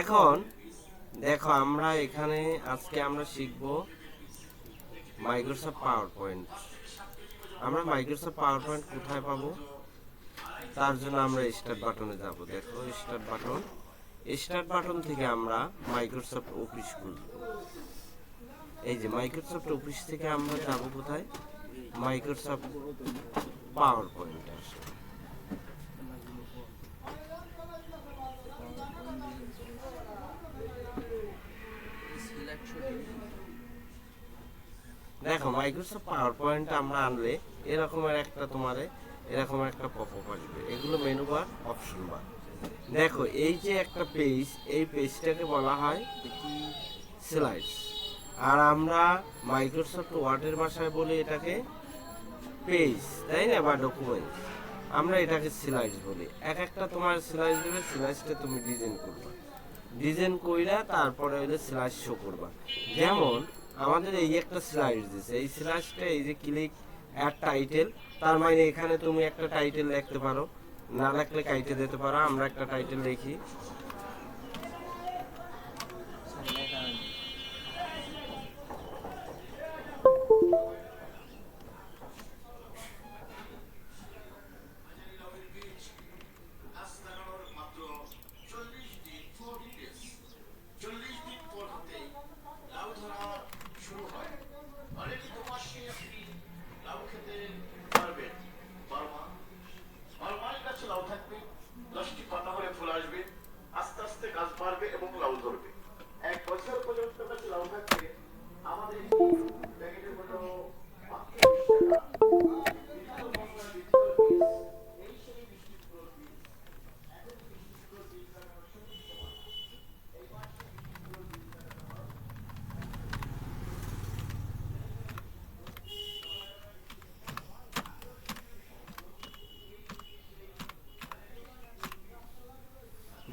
এখন দেখো আমরা এখানে আজকে আমরা শিখব মাইক্রোসফট পাওয়ার পয়েন্ট। আমরা মাইক্রোসফট পাওয়ার পয়েন্ট কোথায় পাবো, তার জন্য আমরা স্টার্ট বাটনে যাব। দেখো স্টার্ট বাটন থেকে আমরা মাইক্রোসফট অফিস খুলব। এই যে মাইক্রোসফট অফিস থেকে আমরা যাব কোথায়, মাইক্রোসফট পাওয়ার পয়েন্টে আসে। দেখো মাইক্রোসফট পাওয়ার পয়েন্ট আমরা আনলে এরকমের একটা পপআপ আসবে। এগুলো মেনু বার, অপশন বার। দেখো এই যে একটা পেজ, এই পেজটাকে বলা হয় স্লাইডস, আর আমরা মাইক্রোসফট ওয়ার্ডের ভাষায় বলি এটাকে পেজ, তাই না, বা ডকুমেন্ট। আমরা এটাকে স্লাইডস বলি। একটা তোমার স্লাইডস দেবে, স্লাইডসটা তুমি ডিজাইন কইরা তারপরে হইলে স্লাইড শো করবা। যেমন আমাদের এই একটা স্লাইড দিছে, এই স্লাইডটা এই যে ক্লিক অ্যাড টাইটেল, তার মানে এখানে তুমি একটা টাইটেল লিখতে পারো, না লিখলে কাইটে দিতে পারো। আমরা একটা টাইটেল লিখি,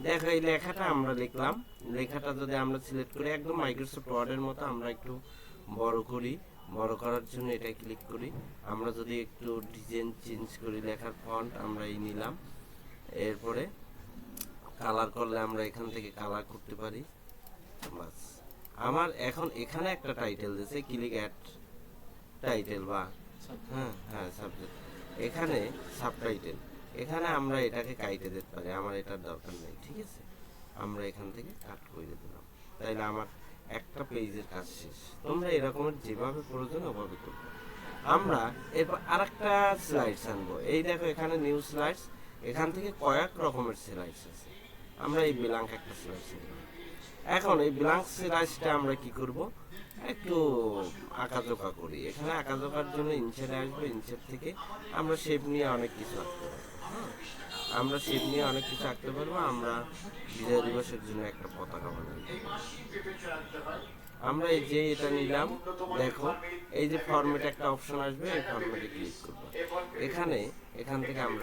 দেখো এই লেখাটা আমরা লিখলাম। লেখাটা যদি আমরা সিলেক্ট করি একদম মাইক্রোসফট ওয়ার্ডের মতো, আমরা একটু বড় করি। বড় করার জন্য এটা ক্লিক করি। আমরা যদি একটু ডিজাইন চেঞ্জ করি, লেখার ফন্ট আমরা এই নিলাম। এরপরে কালার করলে আমরা এখান থেকে কালার করতে পারি। বাস, আমার এখন এখানে একটা টাইটেল দিয়েছে, ক্লিক অ্যাড টাইটেল বা সাবজেক্ট, এখানে সাবটাইটেল। এখানে আমরা এটাকে কাইটে দিতে পারি, আমার এটার দরকার নেই, ঠিক আছে। আমরা এখান থেকে কাট করে দিলাম, তাইলে আমার একটা পেজের কাজ শেষ। তোমরা এরকমের যেভাবে প্রয়োজন ওভাবে করবে। আমরা এরপর আরেকটা স্লাইডস আনবো। এই দেখো এখানে নিউ স্লাইডস, এখান থেকে কয়েক রকমের স্লাইডস আছে। আমরা এই ব্ল্যাঙ্ক একটা স্লাইডস নিলাম। এখন এই ব্ল্যাঙ্ক স্লাইডসটা আমরা কি করব, একটু আঁকাজোকা করি। এখানে আঁকাজোকার জন্য ইনসাইডে আসবে, ইনসাইড থেকে আমরা শেপ নিয়ে অনেক কিছু আঁকতে পারবো। আমরা বিজয় দিবসের জন্য একটা পতাকা বানাই। আমরা এই যে এটা নিলাম, দেখো এই যে ফরম্যাট একটা অপশন আসবে, এই ফরম্যাটে ক্লিক করবো। এখান থেকে আমরা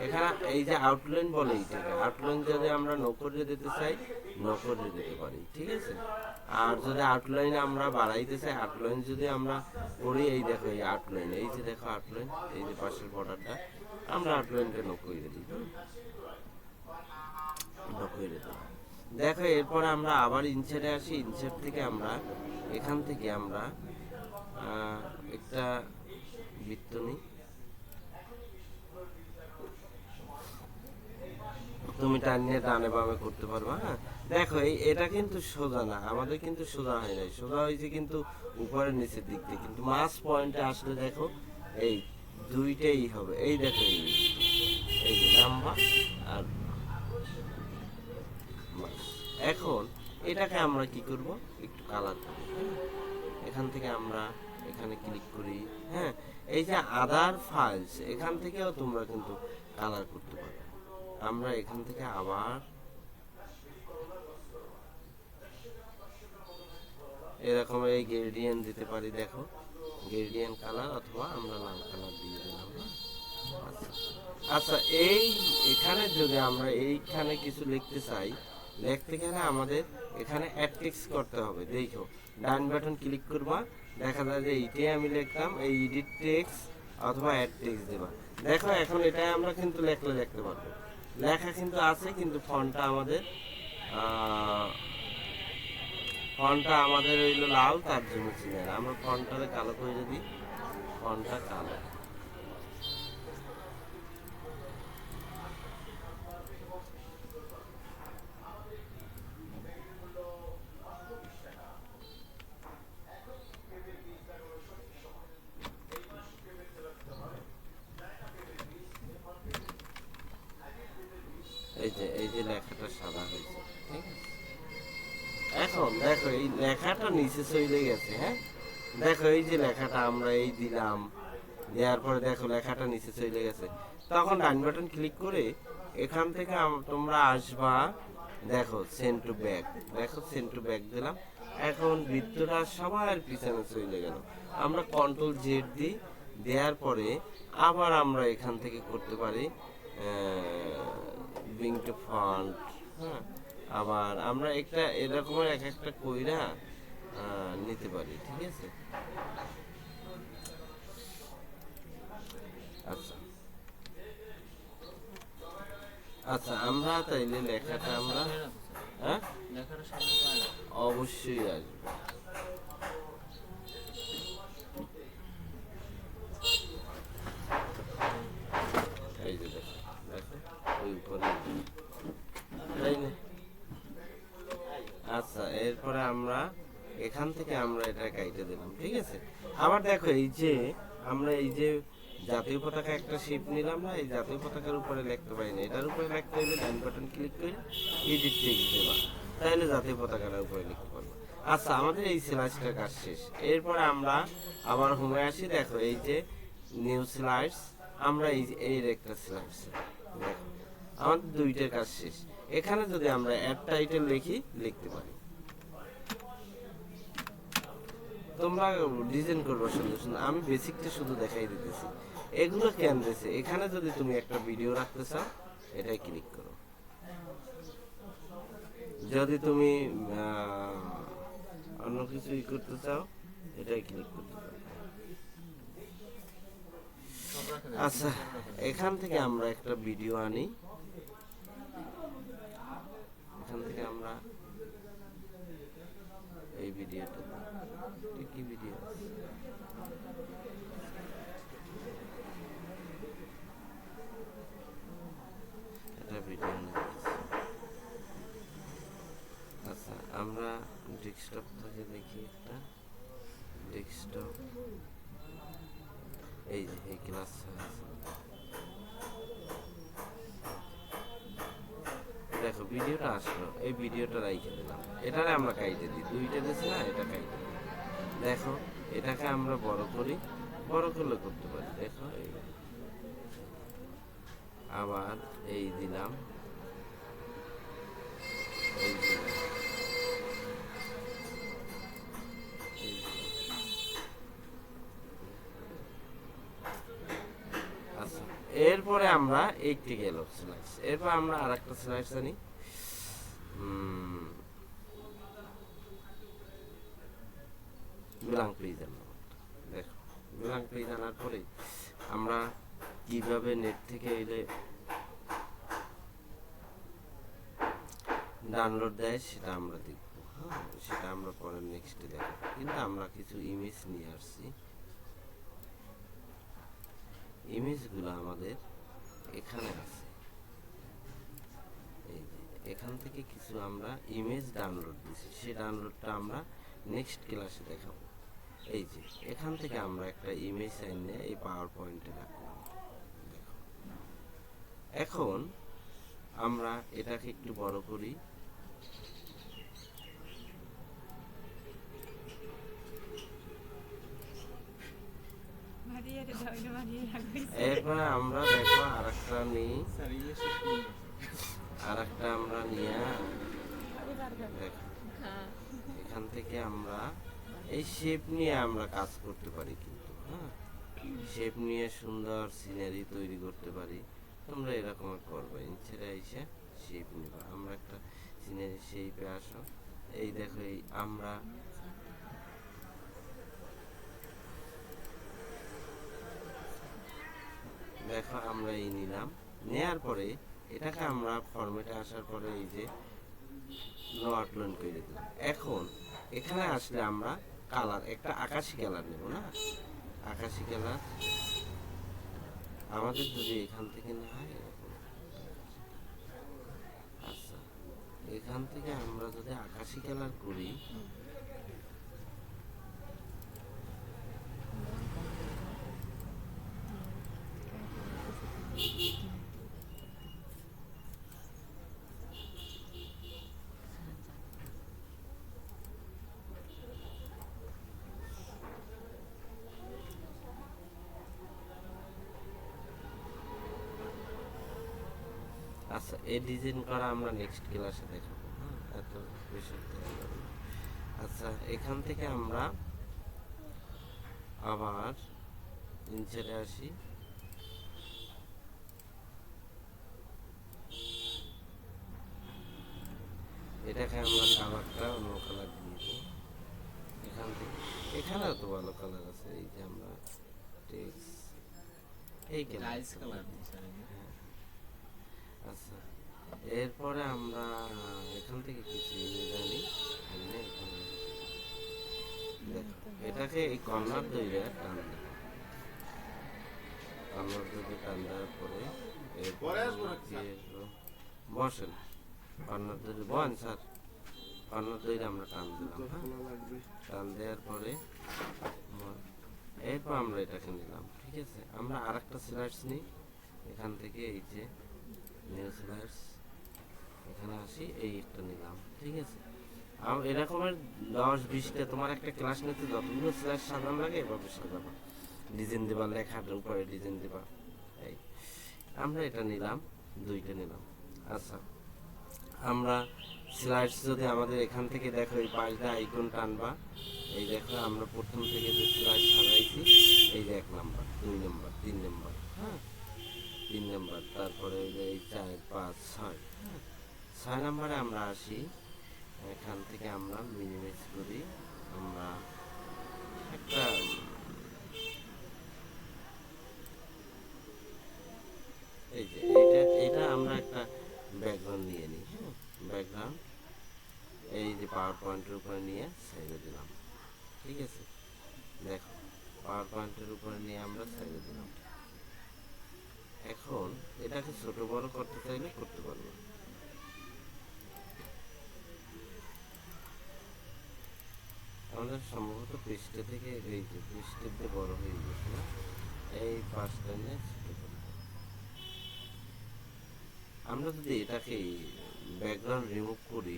এখানে এই যে আউটলাইন বলে, এইটাকে আউটলাইন যদি আমরা নো করে দিতে চাই, নো করে দিতে পারি, ঠিক আছে। আর যদি আউটলাইন আমরা বাড়াইতে চাই, আউটলাইন যদি আমরা করি, এই দেখো এই আউটলাইন, এই যে দেখো আউটলাইন, এই যে পাশের বর্ডারটা, আমরা আউটলাইনটা নো করে দিই, নো করে দিলাম। দেখো এরপরে আমরা আবার ইনসাইডে আসি। ইনসাইড থেকে আমরা এখান থেকে আমরা একটা বৃত্ত নিই। তুমি টানিয়ে ডানে বামে করতে পারবা। হ্যাঁ, দেখো এটা কিন্তু সোজা না, আমাদের কিন্তু সোজা হয় নাই, সোজা হয়েছে কিন্তু উপরের নিচের দিক দিয়ে। কিন্তু মাস পয়েন্টে আসলে দেখো এই দুইটাই হবে। এই দেখো এই যে লম্বা আর এখন এটাকে আমরা কি করব, একটু কালার করব। এখান থেকে আমরা এখানে ক্লিক করি। হ্যাঁ, এই যে আদার ফাইলস, এখান থেকেও তোমরা কিন্তু কালার করতে পারো। আমরা এখান থেকে আবার এরকম এই গ্রেডিয়েন্ট দিতে পারি। দেখো গ্রেডিয়েন্ট কালার, অথবা আমরা লাল কালার দিয়ে দিলাম। আচ্ছা, এই এখানে যদি আমরা এইখানে কিছু লিখতে চাই, লিখতে গেলে আমাদের এখানে অ্যাড টেক্সট করতে হবে। দেখো ডান বাটন ক্লিক করবা, দেখা যায় যে এইটাই আমি লিখলাম, এই এডিট টেক্সট অথবা অ্যাড টেক্সট দেবা। দেখো এখন এটাই আমরা কিন্তু লিখতে পারবো। লেখা কিন্তু আছে, কিন্তু ফন্টটা আমাদের হইলো লাল, তার জন্য চিনে না। আমরা ফন্টটারে কালো করে দিই, ফন্টটা কালো। এই যে লেখাটা সাদা হয়েছে, ঠিক আছে। এখন দেখো এই লেখাটা নিচে চলে গেছে, হ্যাঁ। দেখো এই যে লেখাটা আমরা এই দিলাম, দেওয়ার পরে দেখো লেখাটা নিচে চলে গেছে। তখন ডান বাটন ক্লিক করে এখান থেকে তোমরা আসবা, দেখো সেন্ড টু ব্যাক, দেখো সেন্ড টু ব্যাক দিলাম। এখন বৃত্তটা সবার পিছনে চলে গেল। আমরা কন্ট্রোল জেড দিই, দেওয়ার পরে আবার আমরা এখান থেকে করতে পারি ব্রিং টু ফন্ট, হ্যাঁ। আবার আমরা একটা এরকমের এক একটা কইরা নিতে পারি, ঠিক আছে। আচ্ছা আচ্ছা, আমরা তাইলে লেখাটা আমরা, হ্যাঁ, অবশ্যই আসবে। এই যে দেখো, দেখো ওই উপরে, তাই না? আচ্ছা, এরপরে আমরা এখান থেকে আমরা এটা কাইটে দিলাম, ঠিক আছে। আবার দেখো এই যে আমরা এই যে জাতীয় পতাকা একটা শেপ নিলাম না, এই জাতীয় পতাকার উপরে লিখতে পারি না, এটার উপরে লিখতে হলে ডান বাটন ক্লিক করে এডিট টেক্সট দেবা, তাহলে জাতীয় পতাকার উপরে লিখতে পারবো। আচ্ছা, আমাদের এই স্লাইডটার কাজ শেষ। এরপরে আমরা আবার হোমে আসি, দেখো এই যে নিউ স্লাইডস, আমরা এই যে এর একটা স্লাইডস, দেখো আমাদের দুইটার কাজ শেষ। এখানে যদি আমরা অ্যাড টাইটেল লিখতে পারি, তোমরা ডিজাইন করবো সুন্দর সুন্দর, আমি বেসিকটা শুধু দেখাই দিতেছি। এগুলো কেন দিয়েছে, এখানে যদি তুমি একটা ভিডিও রাখতে চাও এটাই ক্লিক করো, যদি তুমি অন্য কিছু করতে চাও এটাই ক্লিক করতে পারো। আচ্ছা, এখান থেকে আমরা একটা ভিডিও আনি, এখান থেকে আমরা এই ভিডিওটা, কি ভিডিও, এটা ভিডিও না। আচ্ছা, আমরা ডেস্কটপ থেকে দেখি একটা ডেস্কটপ, এই যে এই ক্লাস দেখো ভিডিওটা আসলো, এই ভিডিওটা রাইখে দিলাম, এটারে আমরা কাইটে দিই, দুইটা দিছি না, এটা কাইটে দিই। দেখো এটাকে আমরা বড় করি, বড় করলে করতে পারি, দেখো এই আবার এই দিলাম, এই দিলাম, আচ্ছা। এরপরে আমরা এইটি গেল স্লাইডস, এরপর আমরা আর একটা স্লাইডস আনি, ব্ল্যাঙ্ক পেজ আনলাম। দেখো ব্ল্যাঙ্ক পেজ আনার পরে আমরা কিভাবে নেট থেকে এলে ডাউনলোড দেয় সেটা আমরা দেখব, হ্যাঁ, সেটা আমরা পরে নেক্সটে দেখব। কিন্তু আমরা কিছু ইমেজ নিয়ে আসছি, ইমেজগুলো আমাদের এখানে আছে, এই যে এখান থেকে কিছু আমরা ইমেজ ডাউনলোড দিছি, সেই ডাউনলোডটা আমরা নেক্সট ক্লাসে দেখাবো। এই যে এখান থেকে আমরা একটা ইমেজ এনে এই পাওয়ার পয়েন্টে রাখলাম, দেখো। এখন আমরা এটাকে একটু বড় করি, এরপর আমরা দেখো আরেকটা নিই, আরেকটা আমরা নিয়ে দেখো এখান থেকে আমরা এই শেপ নিয়ে আমরা কাজ করতে পারি, কিন্তু হ্যাঁ, শেপ নিয়ে সুন্দর সিনারি তৈরি করতে পারি। তোমরা এরকম করবে, ইচ্ছেটা এসে শেপ নিবা, আমরা একটা সিনারি শেপে আসো, এই দেখো এই আমরা দেখো আমরা এই নিলাম, নেয়ার পরে এটাকে আমরা ফরম্যাটে আসার পরে এই যে নো আউটলাইন করে দিলাম। এখন এখানে আসলে আমরা কালার একটা আকাশি কালার নেব না, আকাশি কালার আমাদের যদি এখান থেকে না হয় এরকম। আচ্ছা, এখান থেকে আমরা যদি আকাশি কালার করি, আচ্ছা এই ডিজাইন করা আমরা নেক্সট ক্লাসে দেখাবো। হ্যাঁ, এত বেশি দেওয়া যাবে না। আচ্ছা, এখান থেকে আমরা আবার ইনসার্টে আসি, এটাকে আমরা কালারটা অন্য কালার দিয়ে দেবো। এখান থেকে এখানেও তো ভালো কালার আছে, এই যে আমরা টেক্স এই কালার। আচ্ছা, এরপরে আমরা এখান থেকে কিছু জানি, এটাকে এই কর্নার ধরে টান দেব, কর্নার ধরে টান দেওয়ার পরে বসেন, কর্নার ধরে বন স্যার, কর্নার ধরে আমরা টান দিলাম। টান দেওয়ার পরে এরপর আমরা এটাকে নিলাম। ঠিক আছে, আমরা আর একটা স্লাইডস নিই এখান থেকে, এই যে নিউ স্লাইডস, এখানে আসি, এই একটা নিলাম। ঠিক আছে, এরকমের 10-20টা তোমার একটা ক্লাস নিতে যতগুলো স্লাইড সাজানো লাগে এভাবে সাজাবা, ডিজাইন দেবা, লেখার উপরে ডিজাইন দেবা। এই আমরা এটা নিলাম, 2টা নিলাম। আচ্ছা, আমরা স্লাইডস যদি আমাদের এখান থেকে দেখো এই পাঁচটা আইকন টানবা, এই দেখো আমরা প্রথম থেকে যে স্লাইড সাজাইছি, এই যে 1 নাম্বার, 2 নাম্বার, 3 নাম্বার, হ্যাঁ 3 নাম্বার, তারপরে এই 4, 5, 6, 6 নাম্বারে আমরা আসি। এখান থেকে আমরা মিনিমাইজ করি, আমরা একটা এই যে এটা আমরা একটা ব্যাকগ্রাউন্ড নিয়ে নিই। হ্যাঁ, ব্যাকগ্রাউন্ড এই যে পাওয়ার পয়েন্টের উপরে নিয়ে সাইডে দিলাম। ঠিক আছে, দেখো পাওয়ার পয়েন্টের উপরে নিয়ে আমরা সাইডে দিলাম। এখন এটাকে ছোট বড় করতে চাইলে করতে পারবো। আমাদের সম্ভবত পৃষ্ঠে থেকে এই যে পৃষ্ঠের দিয়ে বড় হয়ে গেছে না, এই পাঁচটা নিয়ে ছোট করতে। আমরা যদি এটাকে ব্যাকগ্রাউন্ড রিমুভ করি,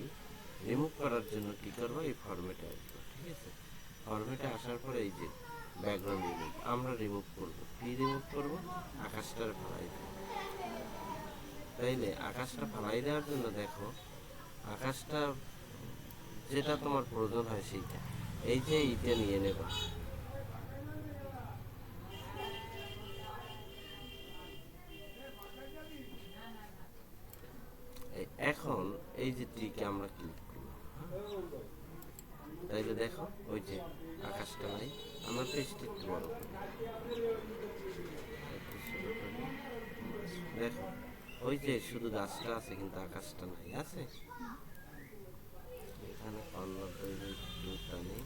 রিমুভ করার জন্য কি করবো, এই ফরম্যাটে আসবো। ঠিক আছে, ফরম্যাটে আসার পরে এই যে ব্যাকগ্রাউন্ড রিমুভ আমরা রিমুভ করব। কি রিমুভ করব, আকাশটার ফালাই দেব। তাইলে আকাশটা ফালাই দেওয়ার জন্য দেখো, আকাশটা যেটা তোমার প্রয়োজন হয় সেইটা, এই যে এইটা নিয়ে নেবা। এখন এই যে টিকে আমরা ক্লিক করলাম, তাইলে দেখো ওই যে আকাশটা নাই, আমরা পেজটা একটু বড় করি, দেখো ওই যে শুধু গাছটা আছে কিন্তু আকাশটা নাই, আছে এখানে কর্নার তৈরি একটু টানি,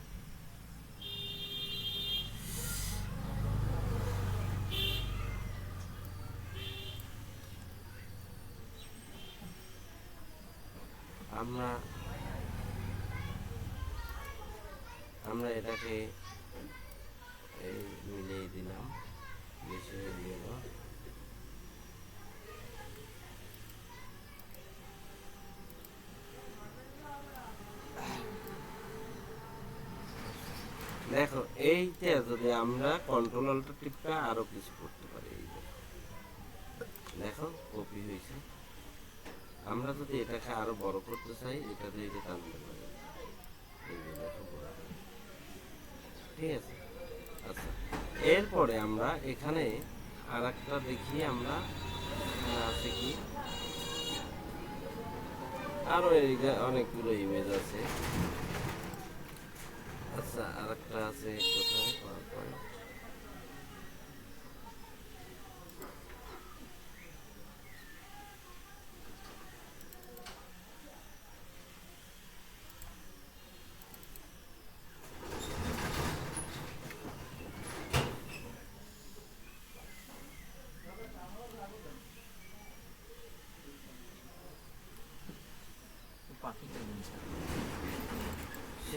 আমরা এটাকে এই মিলিয়ে দিলাম, বেশি হয়ে গেল। দেখো এইটা যদি আমরা কন্ট্রোল অল্টার টিপটা আরো কিছু করতে পারি, এই দেখো কপি হয়েছে। আমরা যদি এটাকে আরো বড় করতে চাই, এটা দিয়ে টানতে পারি, এই যে দেখো। ঠিক আছে, আচ্ছা এরপরে আমরা এখানে আর একটা দেখি, আমরা আছে কি আরো অনেকগুলো ইমেজ আছে। আচ্ছা আর একটা আছে কোথায়, পাওয়ার পয়েন্ট,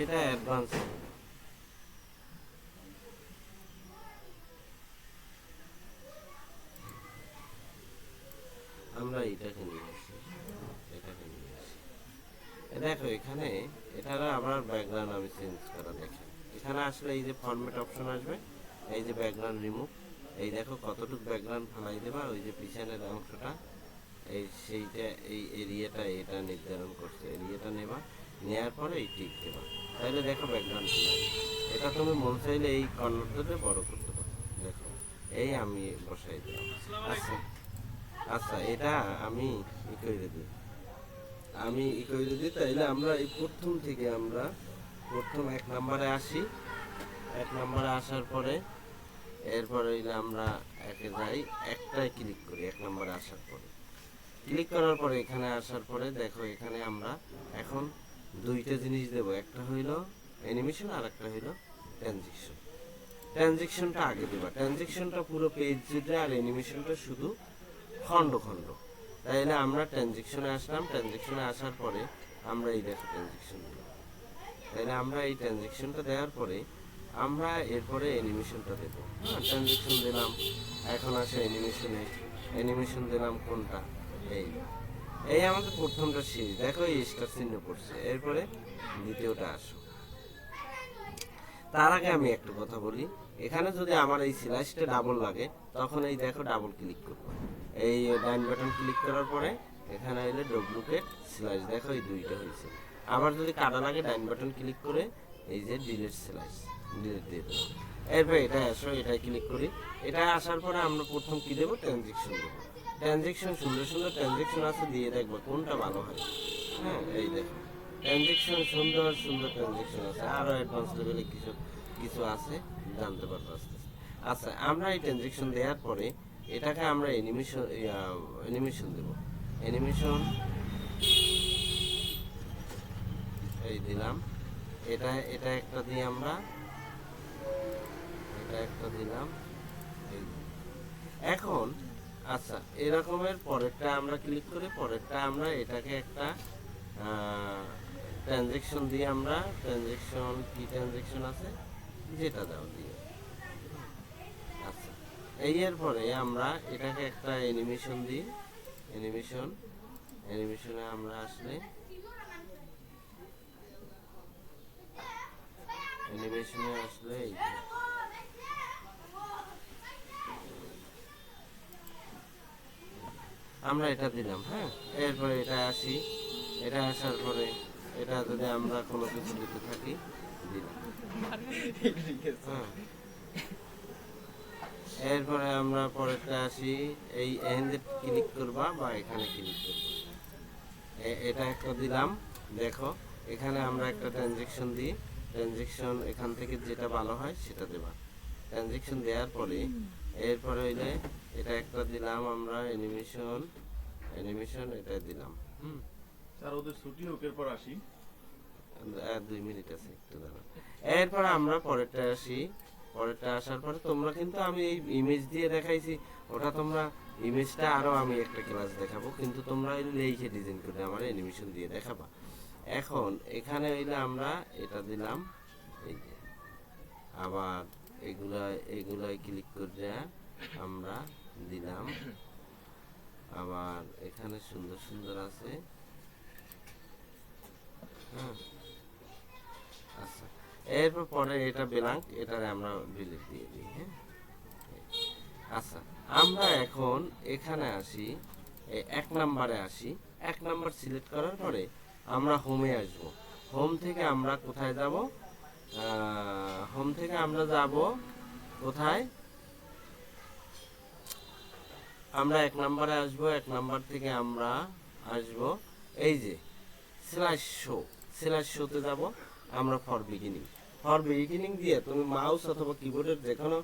সেটা অ্যাডভান্স। আমরা এটাকে নিয়ে আসি, এটাকে নিয়ে আসি। দেখো এখানে এটার আবার ব্যাকগ্রাউন্ড আমি চেঞ্জ করা দেখেন। এখানে আসলে এই যে ফরম্যাট অপশন আসবে, এই যে ব্যাকগ্রাউন্ড রিমুভ, এই দেখো কতটুকু ব্যাকগ্রাউন্ড ফালাই দেবা, ওই যে পিছনের অংশটা এই সেইটা এই এরিয়াটা এটা নির্ধারণ করছে, এরিয়াটা নেবা, নেওয়ার পরে এই টিক দেবা, তাহলে দেখো ব্যাকগ্রাউন্ড ফালাই। এটা তুমি মন চাইলে এই কর্নারটাতে বড় করতে পারো। দেখো এই আমি বসাই দিলাম। আচ্ছা আচ্ছা, এটা আমি ই করে দিই, আমি ই করে দিই। তাইলে আমরা এই প্রথম থেকে আমরা প্রথম 1 নম্বরে আসি। 1 নম্বরে আসার পরে এরপরে হইলে আমরা একে যাই, একটাই ক্লিক করি 1 নম্বরে আসার পরে। ক্লিক করার পরে এখানে আসার পরে দেখো এখানে আমরা এখন দুইটা জিনিস দেব, একটা হইল অ্যানিমেশন আর একটা হইল ট্রানজিশন। ট্রানজিশনটা আগে দেবা, ট্রানজিশনটা পুরো পেজ জুড়ে আর অ্যানিমেশনটা শুধু খণ্ড খণ্ড। তাইলে আমরা ট্রানজিশনে আসলাম, ট্রানজিশনে আসার পরে আমরা এই দেখো ট্রানজিশন দিলাম। তাইলে আমরা এই ট্রানজিশনটা দেওয়ার পরে আমরা এরপরে অ্যানিমেশনটা দেব। হ্যাঁ, ট্রানজিশন দিলাম, এখন আসে অ্যানিমেশনে, অ্যানিমেশন দিলাম কোনটা, এই এই আমাদের প্রথমটা শেষ, দেখো এই স্টার চিহ্ন পড়ছে। এরপরে দ্বিতীয়টা আসো। তার আগে আমি একটা কথা বলি, এখানে যদি আমার এই স্ল্যাশটা ডাবল লাগে তখন এই দেখো ডাবল ক্লিক করবো, এই ডান বাটন ক্লিক করার পরে এখানে এলে ডুপ্লিকেট স্ল্যাশ, দেখো এই দুইটা হয়েছে। আবার যদি কাটা লাগে ডান বাটন ক্লিক করে এই যে ডিলিট স্ল্যাশ, ডিলিট দিয়ে দেবো। এরপর এটা আসো, এটা ক্লিক করি। এটা আসার পরে আমরা প্রথম কি দেবো, ট্রানজিশন দেবো। ট্রানজিশন সুন্দর সুন্দর ট্রানজিশন আছে, দিয়ে দেখবো কোনটা ভালো হয়। হ্যাঁ, এই দেখো ট্রানজিশন সুন্দর সুন্দর ট্রানজিশন আছে, আরো অ্যাডভান্স লেভেলে কিছু কিছু আছে, জানতে পারবো আস্তে আস্তে। আচ্ছা, আমরা এই ট্রানজিশন দেওয়ার পরে এটাকে আমরা অ্যানিমেশন দেব। অ্যানিমেশন এই দিলাম, এটা এটা একটা দিয়ে আমরা এটা একটা দিলাম। এখন আচ্ছা, এরকমের পরেরটা আমরা ক্লিক করে পরেরটা আমরা এটাকে একটা ট্রানজেকশন দিয়ে আমরা ট্রানজেকশন কি ট্রানজেকশন আছে যেটা দাও দিয়ে। আচ্ছা, এই এর পরে আমরা এটাকে একটা অ্যানিমেশন দিই। অ্যানিমেশনে আমরা আসলে এই আমরা এটা দিলাম। হ্যাঁ, এরপরে এটা আসি, এটা আসার পরে এটা যদি আমরা কোনো কিছু দিতে থাকি দিলাম। হ্যাঁ, এরপরে আমরা পরেরটা আসি, এই এন্ডে ক্লিক করবা বা এখানে ক্লিক করবা, এটা একটা দিলাম। দেখো এখানে আমরা একটা ট্রানজেকশন দিই, ট্রানজেকশন এখান থেকে যেটা ভালো হয় সেটা দেবা। ট্রানজেকশন দেওয়ার পরে এরপরে হইলে এটা একটা দিলাম আমরা অ্যানিমেশন এটা দিলাম। স্যার ওদের ছুটি হোক, এরপর আসি। 2 মিনিট আছে, একটু দাঁড়াও। এরপর আমরা পরেরটা আসি, পরেরটা আসার পরে তোমরা কিন্তু আমি এই ইমেজ দিয়ে দেখাইছি, ওটা তোমরা ইমেজটা আরো আমি একটা ক্লাস দেখাবো, কিন্তু তোমরা লিখে ডিজাইন করে আমার অ্যানিমেশন দিয়ে দেখাবা। এখন এখানে হইলে আমরা এটা দিলাম, এই যে আবার এগুলাই ক্লিক করে আমরা দিলাম। আবার এখানে সুন্দর সুন্দর আছে। হ্যাঁ, আচ্ছা, এরপর পরে এটা ব্ল্যাঙ্ক, এটারে আমরা ডিলিট দিয়ে দিই। হ্যাঁ, আচ্ছা, আমরা এখন এখানে আসি, 1 নম্বরে আসি। 1 নম্বর সিলেক্ট করার পরে আমরা হোমে আসব। হোম থেকে আমরা কোথায় যাব, হোম থেকে আমরা যাব কোথায়, আমরা 1 নম্বরে আসব। 1 নম্বর থেকে আমরা আসব এই যে স্ল্যাশ শোতে যাব আমরা। ফর বিগিনিং দিয়ে তুমি মাউস অথবা কিবোর্ডের যে কোনো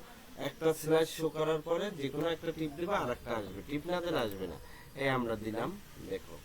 একটা স্ল্যাশ শো করার পরে যে কোনো একটা টিপ দেবে, আর একটা আসবে, টিপ না দিলে আসবে না। এই আমরা দিলাম, দেখো